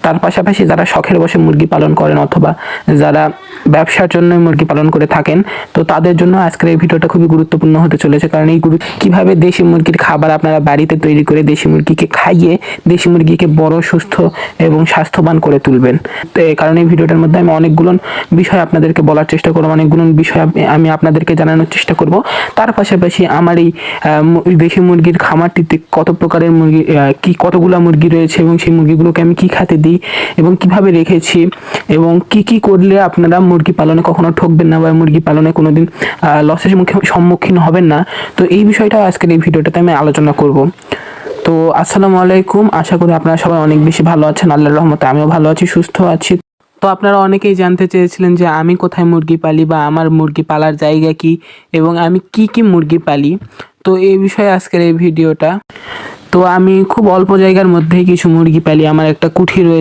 তার পাশাপাশি যারা শখের বশে মুরগি পালন করেন অথবা যারা ব্যবসার জন্য মুরগি পালন করে থাকেন, তো তাদের জন্য আজকের এই ভিডিওটা খুবই গুরুত্বপূর্ণ হতে চলেছে। কারণ এই কিভাবে দেশি মুরগির খাবার আপনারা বাড়িতে তৈরি করে দেশি মুরগিকে খাইয়ে দেশি মুরগিকে বড়, সুস্থ এবং স্বাস্থ্যবান করে তুলবেন। তো এই কারণে এই ভিডিওটার মধ্যে আমি অনেকগুলো বিষয় আপনাদেরকে বলার চেষ্টা করব, অনেকগুলো বিষয় আমি আপনাদেরকে জানানোর চেষ্টা করব। তার পাশাপাশি আমার এই দেশি মুরগির খামারটিতে কত প্রকারের মুরগি, কতগুলা মুরগি রয়েছে এবং সেই মুরগিগুলোকে আমি কি খাতে দিই এবং কিভাবে রেখেছি এবং কি করলে আপনারা মুরগি পালনে কখনো ঠকবেন না বা মুরগি পালনে কোনোদিন লসের সম্মুখীন হবেন না। তো এই বিষয়টা আজকের এই ভিডিওটাতে আমি আলোচনা করব। তো আসসালামু আলাইকুম, আশা করি আপনারা সবাই অনেক বেশি ভালো আছেন। আল্লাহর রহমতে আমিও ভালো আছি, সুস্থ আছি। তো আপনারা অনেকেই জানতে চেয়েছিলেন যে আমি কোথায় মুরগি পালি বা আমার মুরগি পালার জায়গা কি এবং আমি কি মুরগি পালি। তো এই বিষয়ে আজকের এই ভিডিওটা। তো আমি খুব অল্প জায়গার মধ্যেই কিছু মুরগি পালি। আমার একটা কুঠি রয়েছে,